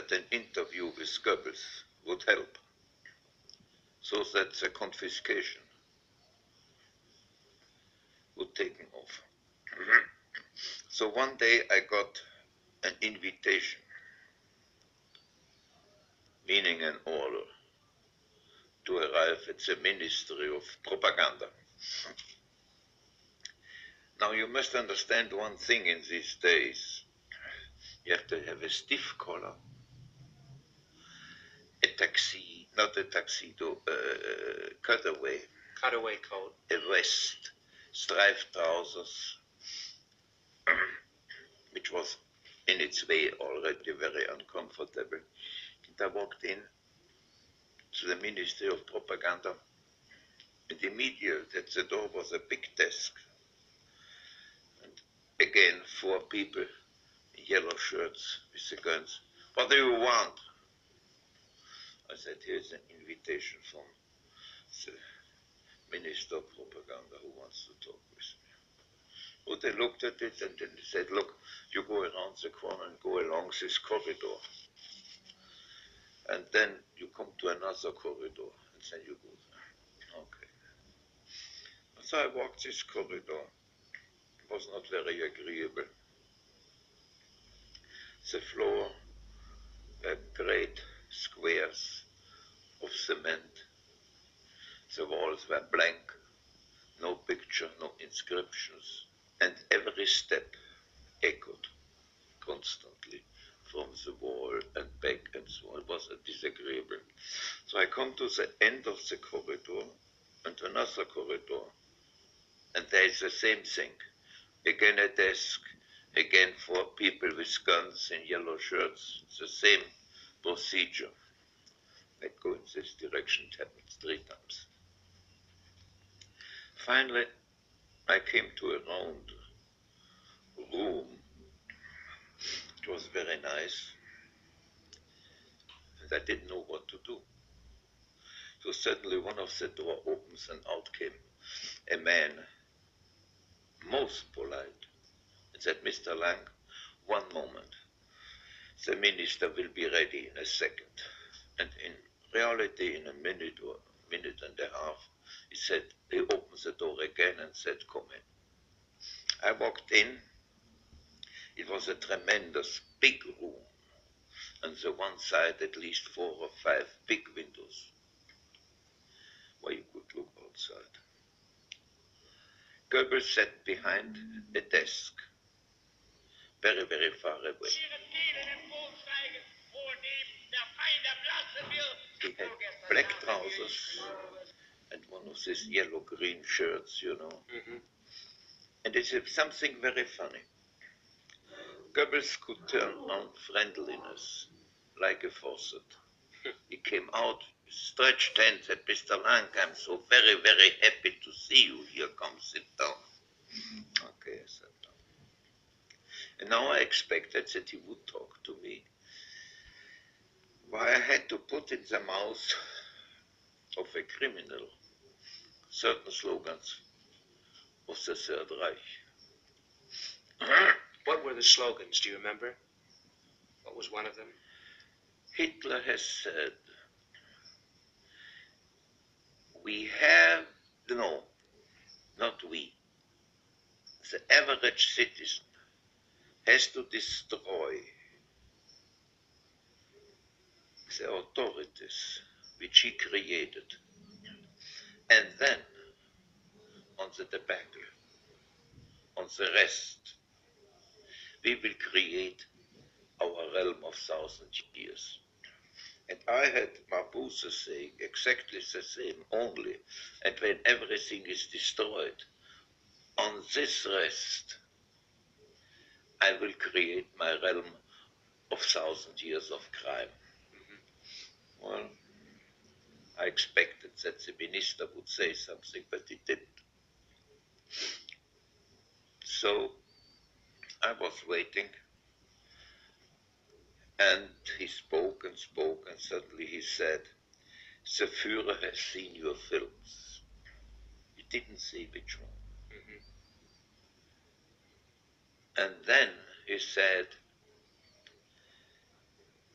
that an interview with Goebbels would help, so that the confiscation would take off. So one day I got an invitation, meaning an order, to arrive at the Ministry of Propaganda. Now you must understand one thing in these days. You have to have a stiff collar, a taxi, not a tuxedo, cutaway. Cutaway coat. A vest, striped trousers, which was in its way already very uncomfortable. And I walked in to the Ministry of Propaganda, and immediately at the door was a big desk. And again, 4 people in yellow shirts with the guns. What do you want? I said, here's an invitation from the Minister of Propaganda who wants to talk with me. Well, they looked at it and then they said, look, you go around the corner and go along this corridor. And then you come to another corridor and then you go there. Okay. So I walked this corridor. It was not very agreeable. The floor were great squares of cement. The walls were blank, no picture, no inscriptions, and every step echoed constantly from the wall and back and so on. It was disagreeable. So I come to the end of the corridor and another corridor, and there is the same thing. Again a desk, again 4 people with guns in yellow shirts, the same procedure. I go in this direction, it happened 3 times. Finally, I came to a round room. It was very nice, and I didn't know what to do. So suddenly one of the door opens and out came a man, most polite, and said, Mr. Lang, one moment. The minister will be ready in a second. And in reality, in a minute or minute and a half, he opened the door again and said, come in. I walked in. It was a tremendous big room. On the one side, at least 4 or 5 big windows, where you could look outside. Goebbels sat behind a desk, very, very far away. He had black trousers and one of these yellow-green shirts, you know. Mm-hmm. And it's something very funny. Goebbels could turn on friendliness like a faucet. He came out, stretched hands, said, Mr. Lang, I'm so very, very happy to see you here. Come sit down. Okay, I sat down. And now I expected that he would talk to me. Why I had to put in the mouth of a criminal certain slogans of the Third Reich. What were the slogans? Do you remember? What was one of them? Hitler has said, we have, no, not we, the average citizen has to destroy the authorities which he created, and then on the debacle, on the rest, we will create our realm of 1,000 years. And I had Mabuse saying exactly the same, only, and when everything is destroyed, on this rest, I will create my realm of 1,000 years of crime. Mm-hmm. Well, I expected that the minister would say something, but he didn't. So I was waiting, and he spoke, and suddenly he said, the Führer has seen your films. He didn't say which one. Mm-hmm. And then he said,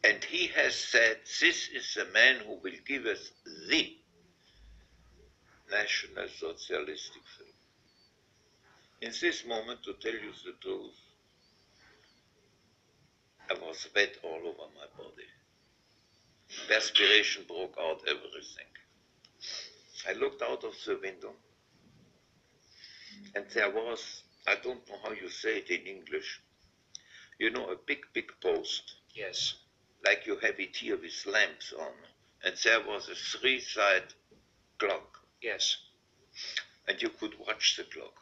And he has said, this is the man who will give us the National Socialistic film. In this moment, to tell you the truth, I was wet all over my body. Perspiration broke out everything. I looked out of the window, and there was, I don't know how you say it in English, you know, a big post. Yes. Like you have it here with lamps on. And there was a three-side clock. Yes. And you could watch the clock.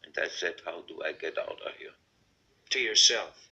And I said, how do I get out of here? To yourself.